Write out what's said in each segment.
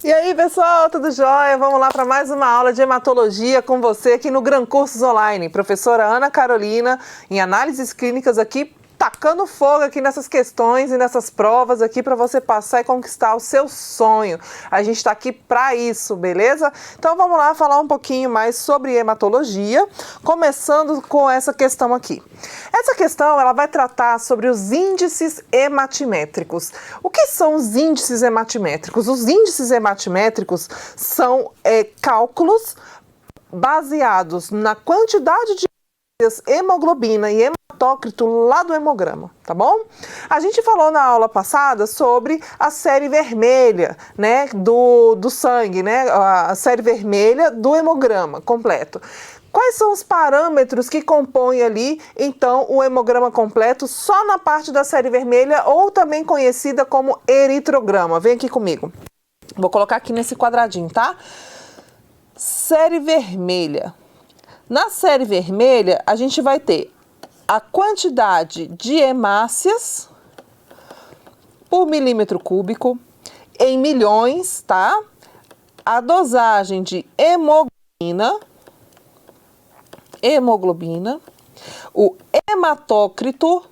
E aí, pessoal, tudo jóia? Vamos lá para mais uma aula de hematologia com você aqui no Gran Cursos Online. Professora Ana Carolina, em análises clínicas aqui, tacando fogo aqui nessas questões e nessas provas aqui para você passar e conquistar o seu sonho. A gente está aqui para isso, beleza? Então vamos lá falar um pouquinho mais sobre hematologia, começando com essa questão aqui. Essa questão ela vai tratar sobre os índices hematimétricos. O que são os índices hematimétricos? Os índices hematimétricos são cálculos baseados na quantidade de hemoglobina e hematócrito lá do hemograma, tá bom? A gente falou na aula passada sobre a série vermelha, né, do sangue, né, a série vermelha do hemograma completo. Quais são os parâmetros que compõem ali, então, o hemograma completo só na parte da série vermelha ou também conhecida como eritrograma? Vem aqui comigo. Vou colocar aqui nesse quadradinho, tá? Série vermelha. Na série vermelha, a gente vai ter a quantidade de hemácias por milímetro cúbico em milhões, tá? A dosagem de hemoglobina, o hematócrito,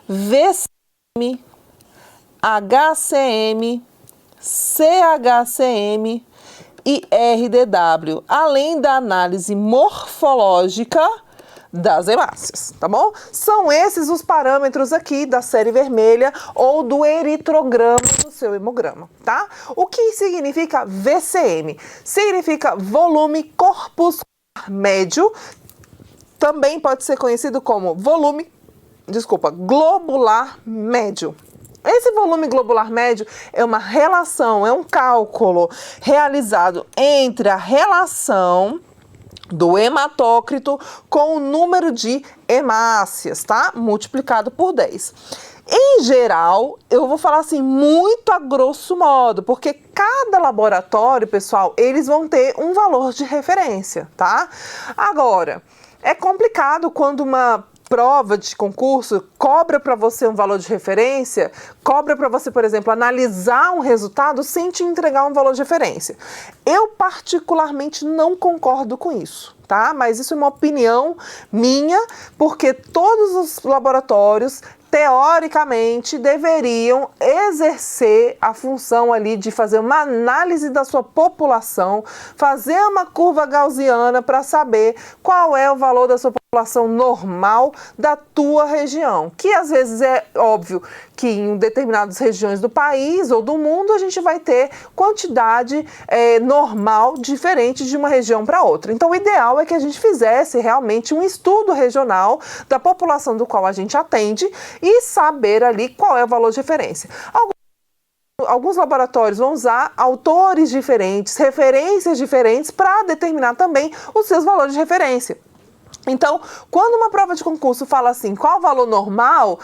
VCM, HCM, CHCM e RDW, além da análise morfológica das hemácias, tá bom? São esses os parâmetros aqui da série vermelha ou do eritrograma do seu hemograma, tá? O que significa VCM? Significa volume corpuscular médio, também pode ser conhecido como globular médio. Esse volume globular médio é uma relação, é um cálculo realizado entre a relação do hematócrito com o número de hemácias, tá? Multiplicado por 10. Em geral, eu vou falar assim, muito a grosso modo, porque cada laboratório, pessoal, eles vão ter um valor de referência, tá? Agora, é complicado quando uma prova de concurso cobra para você um valor de referência, cobra para você, por exemplo, analisar um resultado sem te entregar um valor de referência. Eu particularmente não concordo com isso, tá? Mas isso é uma opinião minha, porque todos os laboratórios teoricamente deveriam exercer a função ali de fazer uma análise da sua população, fazer uma curva gaussiana para saber qual é o valor da sua população normal da tua região, que às vezes é óbvio que em determinadas regiões do país ou do mundo a gente vai ter quantidade normal diferente de uma região para outra. Então o ideal é que a gente fizesse realmente um estudo regional da população do qual a gente atende e saber ali qual é o valor de referência. Alguns laboratórios vão usar autores diferentes, referências diferentes para determinar também os seus valores de referência. Então, quando uma prova de concurso fala assim, qual o valor normal?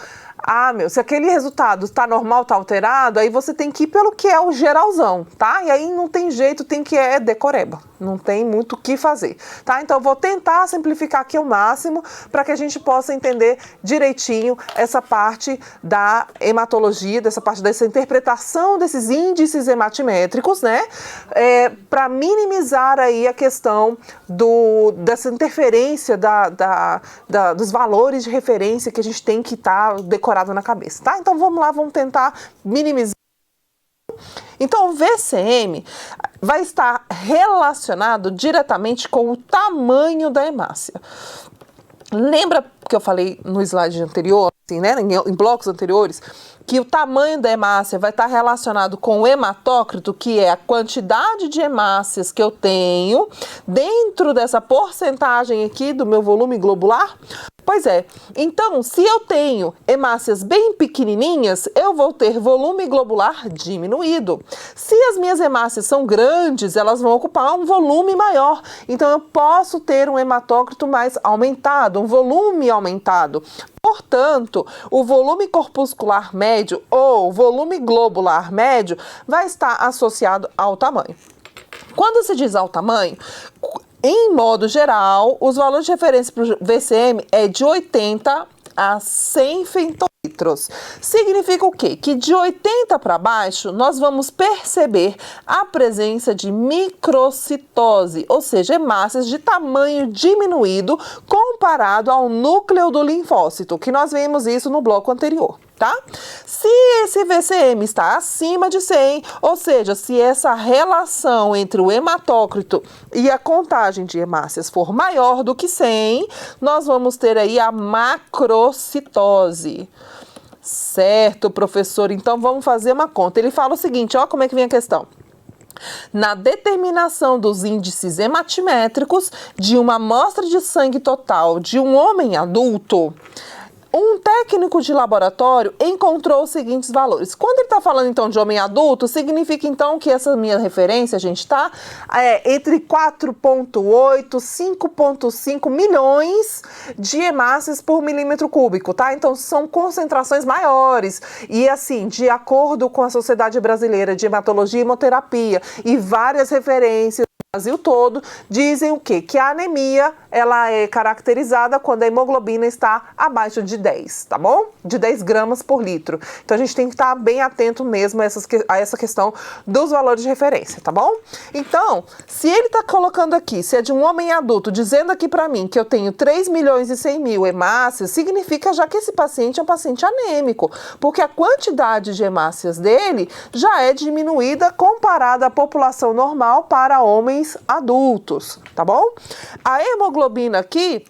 Se aquele resultado está normal, está alterado, aí você tem que ir pelo que é o geralzão, tá? E aí não tem jeito, tem que decoreba, não tem muito o que fazer, tá? Então eu vou tentar simplificar aqui o máximo para que a gente possa entender direitinho essa parte da hematologia, dessa parte dessa interpretação desses índices hematimétricos, né? Para minimizar aí a questão dessa interferência dos valores de referência que a gente tem que estar decorado na cabeça, tá? Então vamos lá, vamos tentar minimizar. Então o VCM vai estar relacionado diretamente com o tamanho da hemácia. Lembra que eu falei no slide anterior, assim, né, em blocos anteriores, que o tamanho da hemácia vai estar relacionado com o hematócrito, que é a quantidade de hemácias que eu tenho dentro dessa porcentagem aqui do meu volume globular? Pois é, então se eu tenho hemácias bem pequenininhas, eu vou ter volume globular diminuído. Se as minhas hemácias são grandes, elas vão ocupar um volume maior, então eu posso ter um hematócrito mais aumentado, um volume aumentado. Portanto, o volume corpuscular médio ou volume globular médio vai estar associado ao tamanho. Quando se diz ao tamanho, em modo geral, os valores de referência para o VCM é de 80 a 100 fentolitros. Significa o quê? Que de 80 para baixo, nós vamos perceber a presença de microcitose, ou seja, hemácias de tamanho diminuído comparado ao núcleo do linfócito, que nós vimos isso no bloco anterior. Tá? Se esse VCM está acima de 100, ou seja, se essa relação entre o hematócrito e a contagem de hemácias for maior do que 100, nós vamos ter aí a macrocitose. Certo, professor? Então, vamos fazer uma conta. Ele fala o seguinte, ó, como é que vem a questão. Na determinação dos índices hematimétricos de uma amostra de sangue total de um homem adulto, um técnico de laboratório encontrou os seguintes valores. Quando ele está falando, então, de homem adulto, significa, então, que essa minha referência, gente, tá? Entre 4,8 e 5,5 milhões de hemácias por milímetro cúbico, tá? Então, são concentrações maiores. E, assim, de acordo com a Sociedade Brasileira de Hematologia e Hemoterapia e várias referências Brasil todo, dizem o quê? Que a anemia, ela é caracterizada quando a hemoglobina está abaixo de 10, tá bom? De 10 gramas por litro. Então, a gente tem que estar bem atento mesmo a essa questão dos valores de referência, tá bom? Então, se ele está colocando aqui, se é de um homem adulto, dizendo aqui para mim que eu tenho 3 milhões e 100 mil hemácias, significa já que esse paciente é um paciente anêmico, porque a quantidade de hemácias dele já é diminuída comparada à população normal para homens adultos, tá bom? A hemoglobina aqui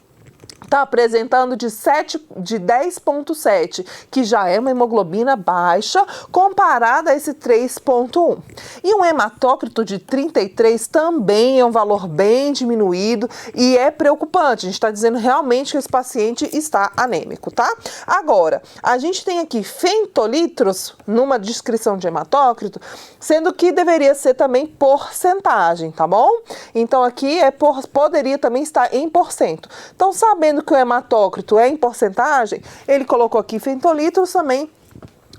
está apresentando de 10,7, que já é uma hemoglobina baixa comparada a esse 3,1. E um hematócrito de 33 também é um valor bem diminuído e é preocupante. A gente está dizendo realmente que esse paciente está anêmico, tá? Agora, a gente tem aqui fentolitros numa descrição de hematócrito, sendo que deveria ser também porcentagem, tá bom? Então, aqui poderia também estar em porcento. Então, sabendo que o hematócrito é em porcentagem, ele colocou aqui fentolitros também,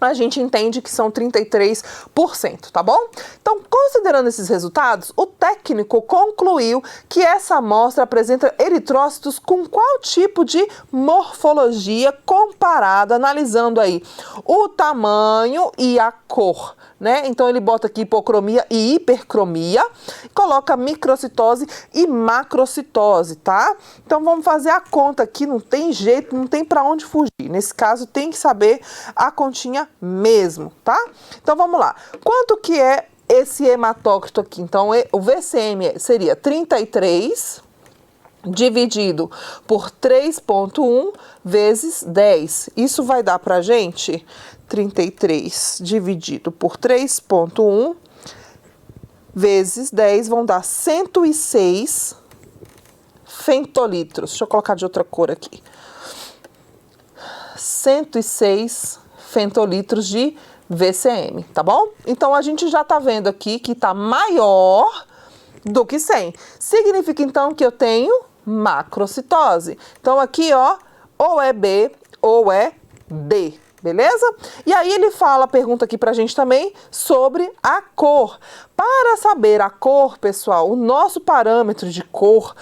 a gente entende que são 33%, tá bom? Então, considerando esses resultados, o técnico concluiu que essa amostra apresenta eritrócitos com qual tipo de morfologia comparada, analisando aí o tamanho e a cor, né? Então, ele bota aqui hipocromia e hipercromia, coloca microcitose e macrocitose, tá? Então, vamos fazer a conta aqui, não tem jeito, não tem para onde fugir. Nesse caso, tem que saber a continha mesmo, tá? Então, vamos lá. Quanto que é esse hematócrito aqui? Então, o VCM seria 33 dividido por 3,1 vezes 10. Isso vai dar pra gente 33 dividido por 3,1 vezes 10 vão dar 106 fentolitros. Deixa eu colocar de outra cor aqui. 106 fentolitros de VCM, tá bom? Então, a gente já tá vendo aqui que tá maior do que 100. Significa, então, que eu tenho macrocitose. Então, aqui, ó, ou é B ou é D, beleza? E aí ele pergunta aqui pra gente também sobre a cor. Para saber a cor, pessoal, o nosso parâmetro de cor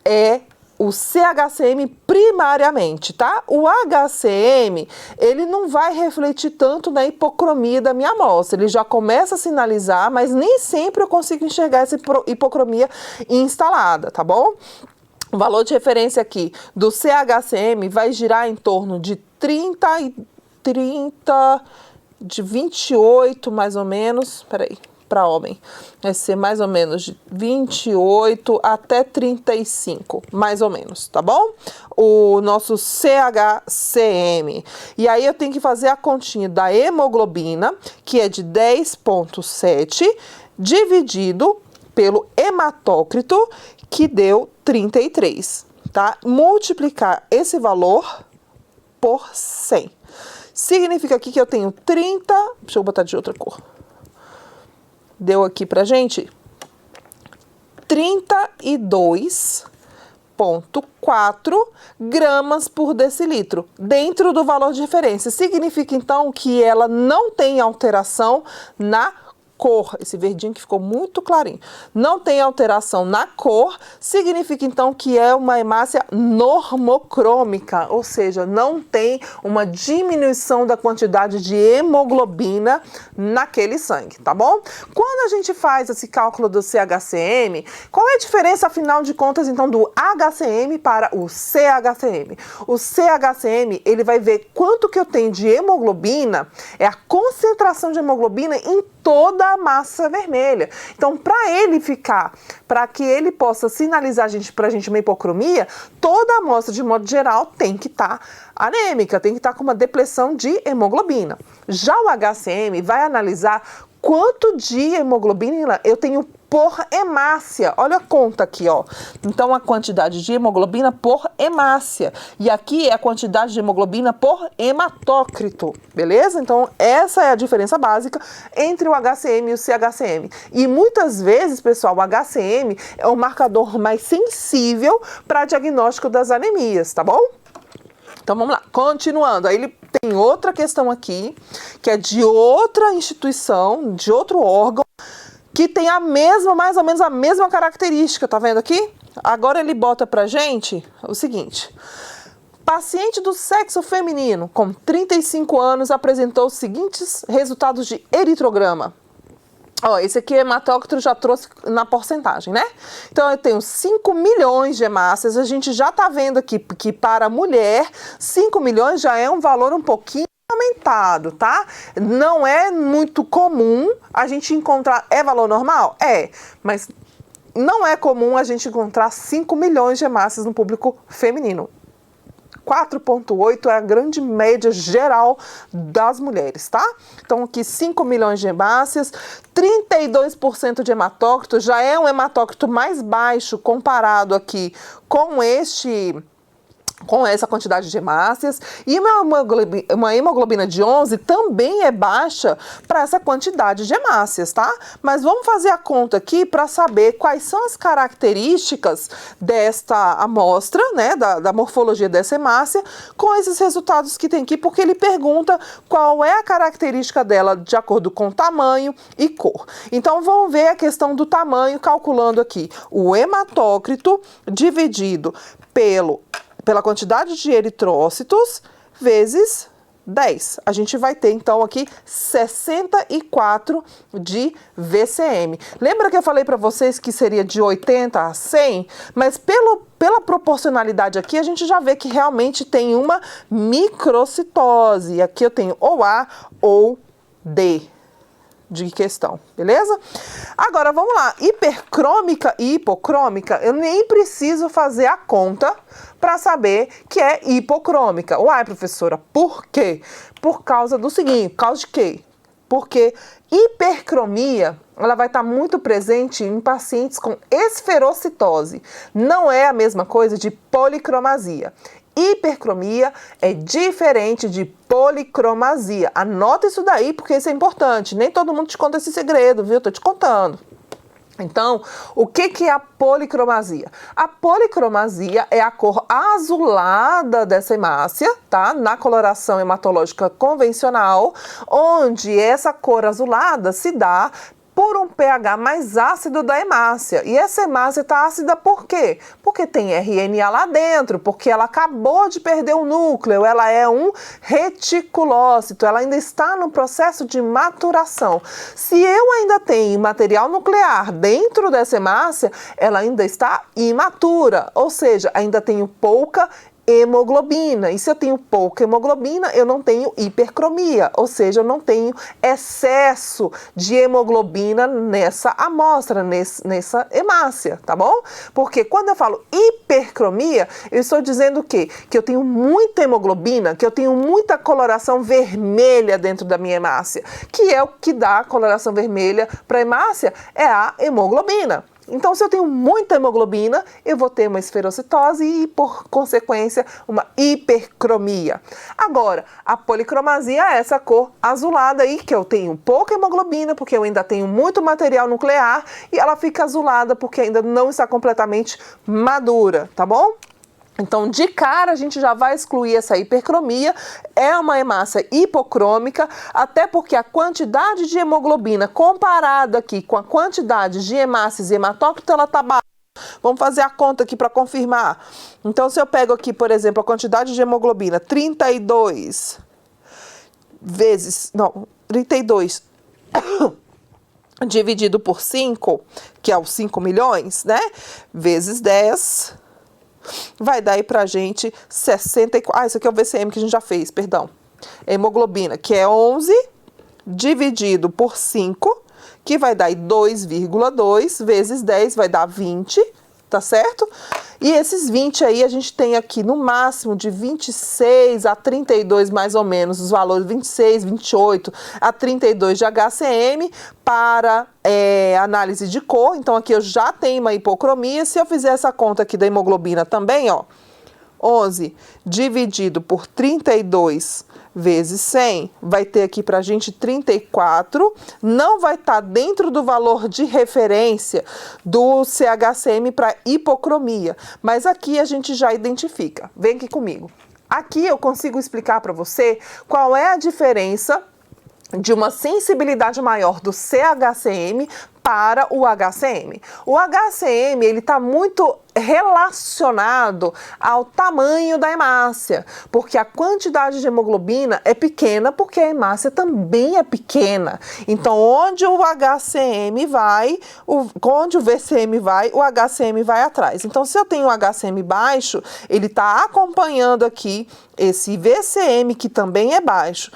é o CHCM primariamente, tá? O HCM, ele não vai refletir tanto na hipocromia da minha amostra. Ele já começa a sinalizar, mas nem sempre eu consigo enxergar essa hipocromia instalada, tá bom? O valor de referência aqui do CHCM vai girar em torno de 28 mais ou menos, peraí, para homem, vai ser mais ou menos de 28 até 35, mais ou menos, tá bom? O nosso CHCM. E aí eu tenho que fazer a continha da hemoglobina, que é de 10,7, dividido pelo hematócrito, que deu 33, tá? Multiplicar esse valor por 100. Significa aqui que eu tenho 30, deixa eu botar de outra cor. Deu aqui pra gente 32,4 gramas por decilitro, dentro do valor de referência. Significa, então, que ela não tem alteração na cor, esse verdinho que ficou muito clarinho, não tem alteração na cor, significa então que é uma hemácia normocrômica, ou seja, não tem uma diminuição da quantidade de hemoglobina naquele sangue, tá bom? Quando a gente faz esse cálculo do CHCM, qual é a diferença, afinal de contas, então, do HCM para o CHCM? O CHCM, ele vai ver quanto que eu tenho de hemoglobina, é a concentração de hemoglobina em toda a massa vermelha. Então, para que ele possa sinalizar para a gente uma hipocromia, toda a amostra, de modo geral, tem que estar anêmica, tem que estar com uma depressão de hemoglobina. Já o HCM vai analisar quanto de hemoglobina eu tenho por hemácia. Olha a conta aqui, ó. Então, a quantidade de hemoglobina por hemácia. E aqui é a quantidade de hemoglobina por hematócrito, beleza? Então, essa é a diferença básica entre o HCM e o CHCM. E muitas vezes, pessoal, o HCM é o marcador mais sensível para diagnóstico das anemias, tá bom? Então, vamos lá. Continuando. Aí, ele tem outra questão aqui, que é de outra instituição, de outro órgão, que tem mais ou menos a mesma característica, tá vendo aqui? Agora ele bota pra gente o seguinte: paciente do sexo feminino com 35 anos apresentou os seguintes resultados de eritrograma. Ó, esse aqui é hematócrito, já trouxe na porcentagem, né? Então, eu tenho 5 milhões de hemácias. A gente já tá vendo aqui que para a mulher, 5 milhões já é um valor um pouquinho aumentado, tá? Não é muito comum a gente encontrar... É valor normal? É, mas não é comum a gente encontrar 5 milhões de hemácias no público feminino. 4,8 é a grande média geral das mulheres, tá? Então, aqui 5 milhões de hemácias, 32% de hematócrito, já é um hematócrito mais baixo comparado aqui com essa quantidade de hemácias, e uma hemoglobina de 11 também é baixa para essa quantidade de hemácias, tá? Mas vamos fazer a conta aqui para saber quais são as características desta amostra, né, da morfologia dessa hemácia, com esses resultados que tem aqui, porque ele pergunta qual é a característica dela de acordo com tamanho e cor. Então, vamos ver a questão do tamanho, calculando aqui o hematócrito dividido pela quantidade de eritrócitos vezes 10. A gente vai ter, então, aqui 64 de VCM. Lembra que eu falei para vocês que seria de 80 a 100? Mas pela proporcionalidade aqui, a gente já vê que realmente tem uma microcitose. Aqui eu tenho ou A ou D de questão, beleza? Agora, vamos lá. Hipercrômica e hipocrômica, eu nem preciso fazer a conta para saber que é hipocrômica. Uai, professora, por quê? Por causa do seguinte, por causa de quê? Porque hipercromia, ela vai estar muito presente em pacientes com esferocitose. Não é a mesma coisa de policromasia. Hipercromia é diferente de policromasia. Anota isso daí, porque isso é importante. Nem todo mundo te conta esse segredo, viu? Tô te contando. Então, o que é a policromasia? A policromasia é a cor azulada dessa hemácia, tá? Na coloração hematológica convencional, onde essa cor azulada se dá por um pH mais ácido da hemácia. E essa hemácia está ácida por quê? Porque tem RNA lá dentro, porque ela acabou de perder o núcleo, ela é um reticulócito, ela ainda está no processo de maturação. Se eu ainda tenho material nuclear dentro dessa hemácia, ela ainda está imatura, ou seja, ainda tenho pouca hemoglobina. E se eu tenho pouca hemoglobina, eu não tenho hipercromia, ou seja, eu não tenho excesso de hemoglobina nessa amostra, nessa hemácia, tá bom? Porque quando eu falo hipercromia, eu estou dizendo o quê? Que eu tenho muita hemoglobina, que eu tenho muita coloração vermelha dentro da minha hemácia, que é o que dá a coloração vermelha para a hemácia, é a hemoglobina. Então, se eu tenho muita hemoglobina, eu vou ter uma esferocitose e, por consequência, uma hipercromia. Agora, a policromasia é essa cor azulada aí, que eu tenho pouca hemoglobina, porque eu ainda tenho muito material nuclear, e ela fica azulada porque ainda não está completamente madura, tá bom? Então, de cara, a gente já vai excluir essa hipercromia, é uma hemácia hipocrômica, até porque a quantidade de hemoglobina comparada aqui com a quantidade de hemácias e hematócrito, ela tá baixa. Vamos fazer a conta aqui para confirmar. Então, se eu pego aqui, por exemplo, a quantidade de hemoglobina, 32 dividido por 5, que é os 5 milhões, né? Vezes 10, vai dar aí pra gente 64. Ah, isso aqui é o VCM que a gente já fez, perdão. Hemoglobina, que é 11, dividido por 5, que vai dar 2,2 vezes 10, vai dar 20, tá certo? E esses 20 aí, a gente tem aqui no máximo de 26 a 32, mais ou menos, os valores 26, 28 a 32 de HCM para análise de cor. Então, aqui eu já tenho uma hipocromia. Se eu fizer essa conta aqui da hemoglobina também, ó, 11 dividido por 32 vezes 100, vai ter aqui pra gente 34, não vai estar dentro do valor de referência do CHCM para hipocromia, mas aqui a gente já identifica. Vem aqui comigo. Aqui eu consigo explicar para você qual é a diferença de uma sensibilidade maior do CHCM para o HCM. O HCM, ele está muito relacionado ao tamanho da hemácia, porque a quantidade de hemoglobina é pequena, porque a hemácia também é pequena. Então, onde o HCM vai, onde o VCM vai, o HCM vai atrás. Então, se eu tenho um HCM baixo, ele está acompanhando aqui esse VCM, que também é baixo.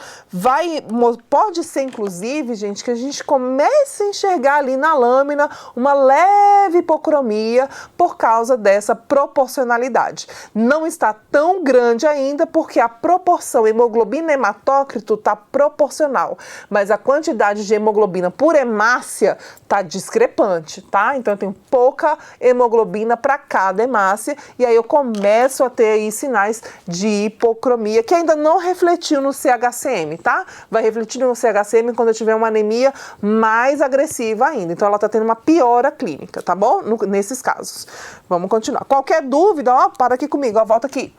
Pode ser, inclusive, gente, que a gente comece a enxergar ali na lâmina uma leve hipocromia por causa dessa proporcionalidade. Não está tão grande ainda porque a proporção hemoglobina-hematócrito está proporcional, mas a quantidade de hemoglobina por hemácia está discrepante, tá? Então eu tenho pouca hemoglobina para cada hemácia e aí eu começo a ter aí sinais de hipocromia que ainda não refletiu no CHCM, tá? Vai refletir no CHCM quando eu tiver uma anemia mais agressiva ainda. Então ela está tendo uma piora clínica, tá bom? Nesses casos. Vamos continuar. Qualquer dúvida, ó, para aqui comigo, ó, volta aqui.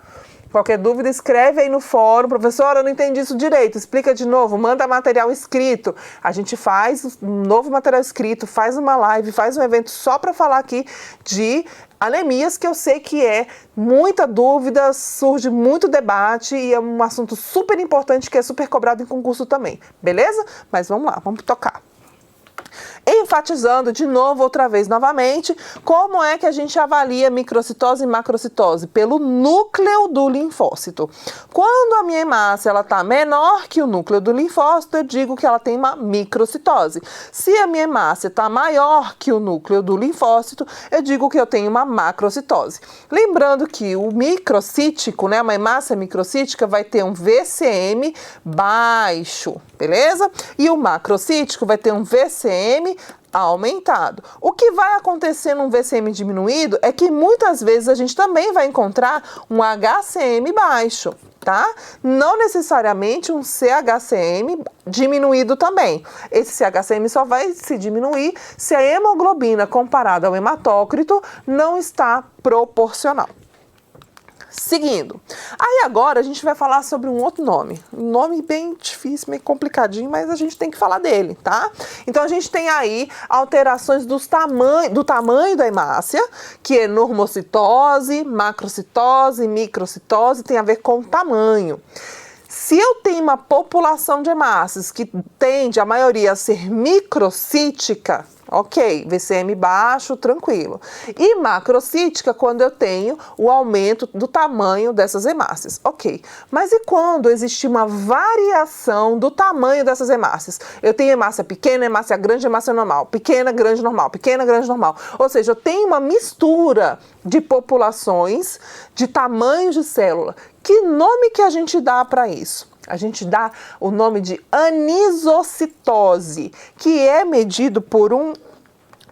Qualquer dúvida, escreve aí no fórum. Professora, eu não entendi isso direito. Explica de novo, manda material escrito. A gente faz um novo material escrito, faz uma live, faz um evento só para falar aqui de anemias, que eu sei que é muita dúvida, surge muito debate e é um assunto super importante que é super cobrado em concurso também. Beleza? Mas vamos lá, vamos tocar. Enfatizando de novo, outra vez, novamente, como é que a gente avalia microcitose e macrocitose? Pelo núcleo do linfócito. Quando a minha hemácia está menor que o núcleo do linfócito, eu digo que ela tem uma microcitose. Se a minha hemácia está maior que o núcleo do linfócito, eu digo que eu tenho uma macrocitose. Lembrando que o microcítico, né, uma hemácia microcítica, vai ter um VCM baixo, beleza? E o macrocítico vai ter um VCM aumentado. O que vai acontecer num VCM diminuído é que muitas vezes a gente também vai encontrar um HCM baixo, tá? Não necessariamente um CHCM diminuído também. Esse CHCM só vai se diminuir se a hemoglobina comparada ao hematócrito não está proporcional. Seguindo. Aí agora a gente vai falar sobre um outro nome. Um nome bem difícil, meio complicadinho, mas a gente tem que falar dele, tá? Então a gente tem aí alterações do tamanho da hemácia, que é normocitose, macrocitose, microcitose, tem a ver com o tamanho. Se eu tenho uma população de hemácias que tende, a maioria, a ser microcítica, ok, VCM baixo, tranquilo. E macrocítica, quando eu tenho o aumento do tamanho dessas hemácias, ok. Mas e quando existe uma variação do tamanho dessas hemácias? Eu tenho hemácia pequena, hemácia grande, hemácia normal, pequena, grande, normal, pequena, grande, normal. Ou seja, eu tenho uma mistura de populações, de tamanhos de célula. Que nome que a gente dá para isso? A gente dá o nome de anisocitose, que é medido por um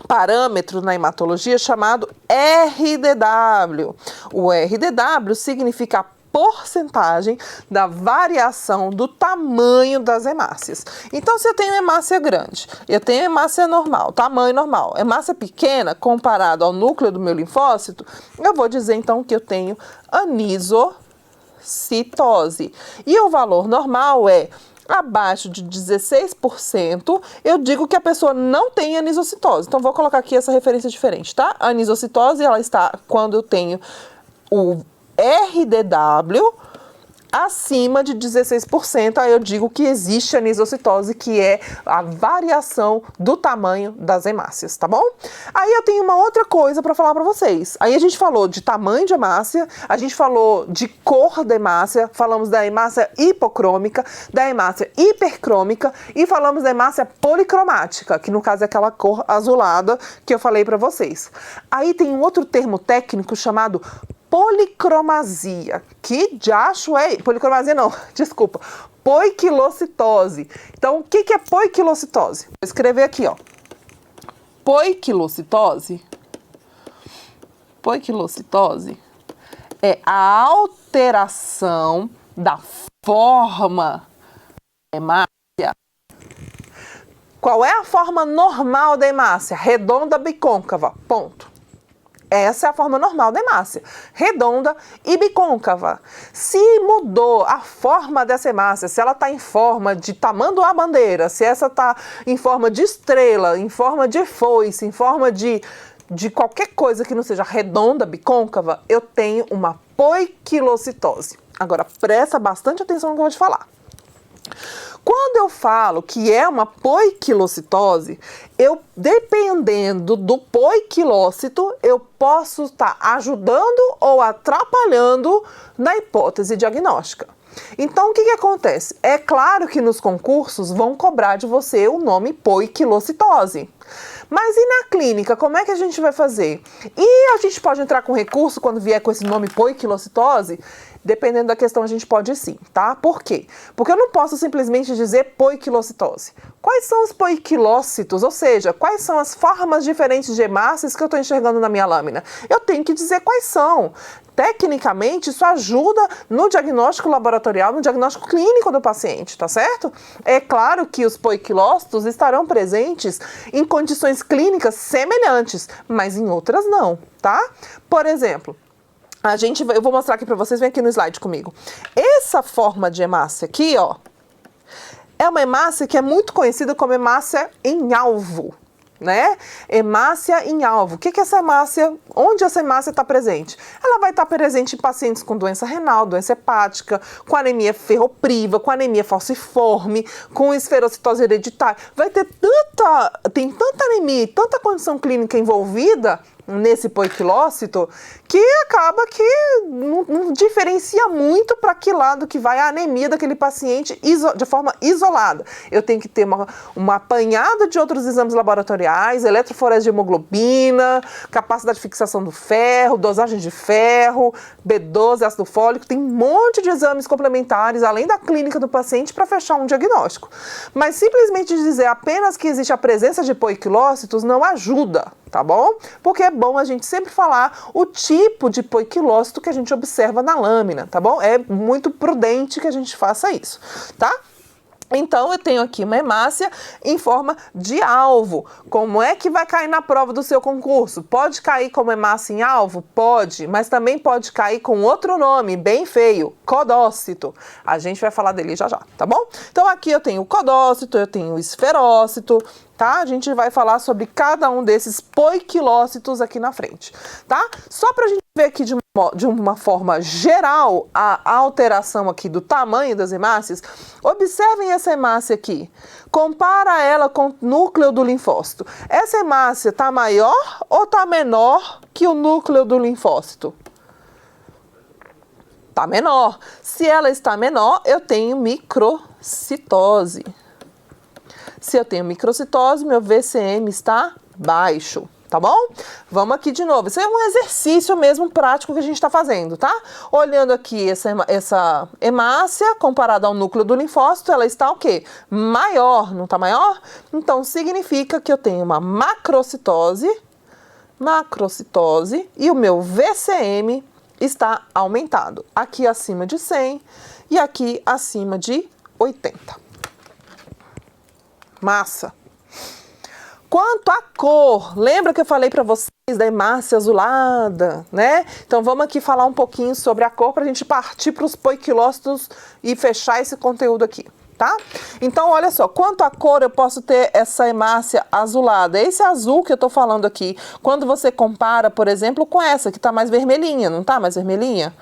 parâmetro na hematologia chamado RDW. O RDW significa porcentagem da variação do tamanho das hemácias. Então, se eu tenho hemácia grande, eu tenho hemácia normal, tamanho normal, hemácia pequena comparado ao núcleo do meu linfócito, eu vou dizer então que eu tenho anisocitose. E o valor normal é abaixo de 16%, eu digo que a pessoa não tem anisocitose. Então, vou colocar aqui essa referência diferente, tá? A anisocitose, ela está quando eu tenho o RDW acima de 16%, aí eu digo que existe anisocitose, que é a variação do tamanho das hemácias, tá bom? Aí eu tenho uma outra coisa para falar para vocês. Aí a gente falou de tamanho de hemácia, a gente falou de cor da hemácia, falamos da hemácia hipocrômica, da hemácia hipercrômica e falamos da hemácia policromática, que no caso é aquela cor azulada que eu falei para vocês. Aí tem um outro termo técnico chamado policromasia. Que diacho é? Policromasia não, desculpa. Poiquilocitose. Então, o que é poiquilocitose? Vou escrever aqui, ó. Poiquilocitose. Poiquilocitose é a alteração da forma da hemácia. Qual é a forma normal da hemácia? Redonda, bicôncava. Ponto. Essa é a forma normal da hemácia, redonda e bicôncava. Se mudou a forma dessa hemácia, se ela está em forma de tamanduá-bandeira, se essa está em forma de estrela, em forma de foice, em forma de qualquer coisa que não seja redonda, bicôncava, eu tenho uma poiquilocitose. Agora, presta bastante atenção no que eu vou te falar. Quando eu falo que é uma poiquilocitose, dependendo do poiquilócito, eu posso estar ajudando ou atrapalhando na hipótese diagnóstica. Então, o que acontece? É claro que nos concursos vão cobrar de você o nome poiquilocitose. Mas e na clínica, como é que a gente vai fazer? E a gente pode entrar com recurso quando vier com esse nome poiquilocitose? Dependendo da questão, a gente pode sim, tá? Por quê? Porque eu não posso simplesmente dizer poiquilocitose. Quais são os poiquilócitos? Ou seja, quais são as formas diferentes de hemácias que eu estou enxergando na minha lâmina? Eu tenho que dizer quais são. Tecnicamente, isso ajuda no diagnóstico laboratorial, no diagnóstico clínico do paciente, tá certo? É claro que os poiquilócitos estarão presentes em condições clínicas semelhantes, mas em outras não, tá? Por exemplo, eu vou mostrar aqui para vocês, vem aqui no slide comigo. Essa forma de hemácia aqui, ó, é uma hemácia que é muito conhecida como hemácia em alvo, né? Hemácia em alvo. O que é essa hemácia? Onde essa hemácia está presente? Ela vai estar presente em pacientes com doença renal, doença hepática, com anemia ferropriva, com anemia falciforme, com esferocitose hereditária. Tem tanta anemia e tanta condição clínica envolvida nesse poiquilócito, que acaba que não diferencia muito para que lado que vai a anemia daquele paciente de forma isolada. Eu tenho que ter uma apanhada de outros exames laboratoriais, eletroforese de hemoglobina, capacidade de fixação do ferro, dosagem de ferro, B12, ácido fólico, tem um monte de exames complementares, além da clínica do paciente, para fechar um diagnóstico. Mas simplesmente dizer apenas que existe a presença de poiquilócitos não ajuda, tá bom? Porque é bom a gente sempre falar o tipo de poiquilócito que a gente observa na lâmina, tá bom? É muito prudente que a gente faça isso, tá? Então, eu tenho aqui uma hemácia em forma de alvo. Como é que vai cair na prova do seu concurso? Pode cair como hemácia em alvo? Pode, mas também pode cair com outro nome, bem feio, codócito. A gente vai falar dele já já, tá bom? Então, aqui eu tenho o codócito, eu tenho o esferócito, tá? A gente vai falar sobre cada um desses poiquilócitos aqui na frente, tá? Só pra gente ver aqui de uma forma geral a alteração aqui do tamanho das hemácias, observem essa hemácia aqui. Compara ela com o núcleo do linfócito. Essa hemácia tá maior ou tá menor que o núcleo do linfócito? Tá menor. Se ela está menor, eu tenho microcitose. Se eu tenho microcitose, meu VCM está baixo, tá bom? Vamos aqui de novo. Isso é um exercício mesmo prático que a gente está fazendo, tá? Olhando aqui essa hemácia comparada ao núcleo do linfócito, ela está o quê? Maior, não está maior? Então, significa que eu tenho uma macrocitose, e o meu VCM está aumentado. Aqui acima de 100 e aqui acima de 80. Massa! Quanto à cor, lembra que eu falei para vocês da hemácia azulada, né? Então vamos aqui falar um pouquinho sobre a cor para a gente partir para os poiquilócitos e fechar esse conteúdo aqui, tá? Então olha só, quanto à cor eu posso ter essa hemácia azulada, esse azul que eu tô falando aqui, quando você compara, por exemplo, com essa que tá mais vermelhinha, não tá mais vermelhinha?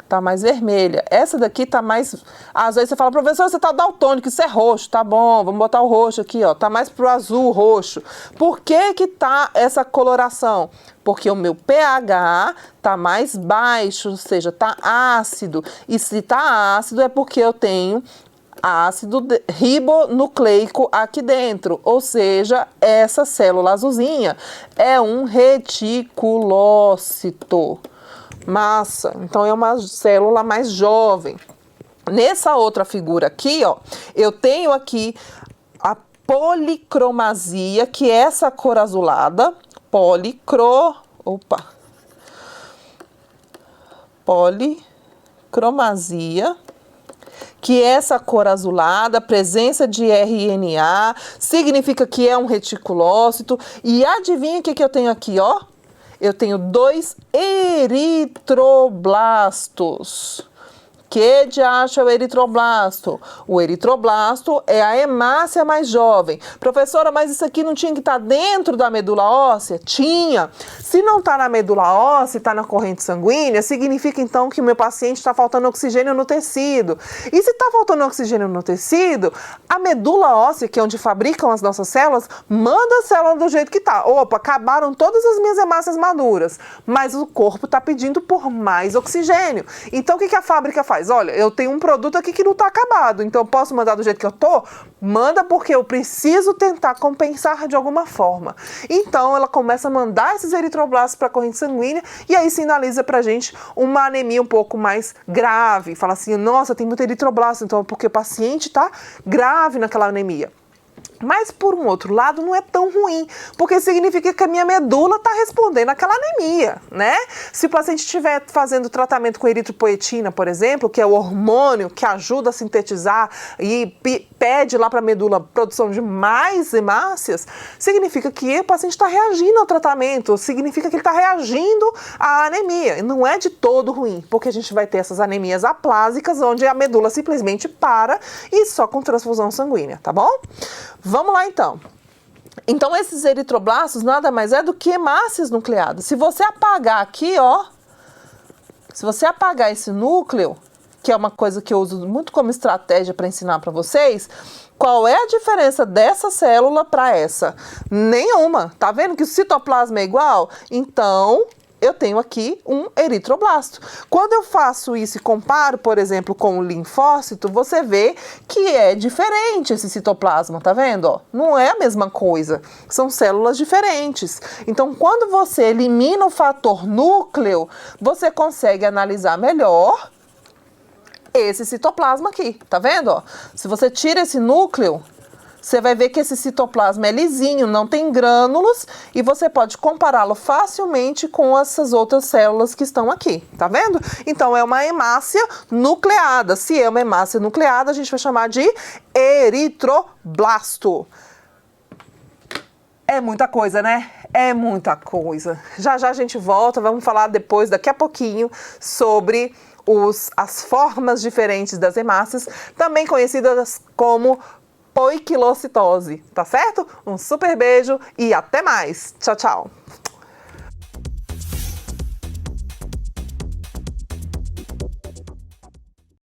Tá mais vermelha. Essa daqui tá mais... Às vezes você fala, professor, você tá daltônico, isso é roxo. Tá bom, vamos botar o roxo aqui, ó. Tá mais pro azul, roxo. Por que que tá essa coloração? Porque o meu pH tá mais baixo, ou seja, tá ácido. E se tá ácido é porque eu tenho ácido ribonucleico aqui dentro, ou seja, essa célula azulzinha é um reticulócito. Massa, então é uma célula mais jovem. Nessa outra figura aqui, ó, eu tenho aqui a policromasia, que é essa cor azulada, policromasia, que é essa cor azulada, presença de RNA, significa que é um reticulócito. E adivinha o que eu tenho aqui, ó? Eu tenho 2 eritroblastos. Que diacho é o eritroblasto? O eritroblasto é a hemácia mais jovem. Professora, mas isso aqui não tinha que estar dentro da medula óssea? Tinha. Se não está na medula óssea, está na corrente sanguínea, significa então que o meu paciente está faltando oxigênio no tecido. E se está faltando oxigênio no tecido, a medula óssea, que é onde fabricam as nossas células, manda a célula do jeito que está. Opa, acabaram todas as minhas hemácias maduras, mas o corpo está pedindo por mais oxigênio. Então o que a fábrica faz? Olha, eu tenho um produto aqui que não está acabado, então eu posso mandar do jeito que eu tô? Manda, porque eu preciso tentar compensar de alguma forma. Então ela começa a mandar esses eritroblastos para a corrente sanguínea e aí sinaliza pra gente uma anemia um pouco mais grave. Fala assim, nossa, tem muito eritroblasto, então porque o paciente está grave naquela anemia. Mas, por um outro lado, não é tão ruim, porque significa que a minha medula está respondendo àquela anemia, né? Se o paciente estiver fazendo tratamento com eritropoetina, por exemplo, que é o hormônio que ajuda a sintetizar e pede lá para a medula produção de mais hemácias, significa que o paciente está reagindo ao tratamento, significa que ele está reagindo à anemia. Não é de todo ruim, porque a gente vai ter essas anemias aplásicas, onde a medula simplesmente para e só com transfusão sanguínea, tá bom? Vamos lá então. Então esses eritroblastos nada mais é do que hemácias nucleadas. Se você apagar aqui, ó, se você apagar esse núcleo, que é uma coisa que eu uso muito como estratégia para ensinar para vocês, qual é a diferença dessa célula para essa? Nenhuma. Tá vendo que o citoplasma é igual? Então eu tenho aqui um eritroblasto. Quando eu faço isso e comparo, por exemplo, com o linfócito, você vê que é diferente esse citoplasma, tá vendo? Ó, não é a mesma coisa, são células diferentes. Então, quando você elimina o fator núcleo, você consegue analisar melhor esse citoplasma aqui, tá vendo? Ó, se você tira esse núcleo, você vai ver que esse citoplasma é lisinho, não tem grânulos, e você pode compará-lo facilmente com essas outras células que estão aqui, tá vendo? Então, é uma hemácia nucleada. Se é uma hemácia nucleada, a gente vai chamar de eritroblasto. É muita coisa, né? É muita coisa. Já já a gente volta, vamos falar depois, daqui a pouquinho, sobre as formas diferentes das hemácias, também conhecidas como poiquilocitose, tá certo? Um super beijo e até mais. Tchau, tchau.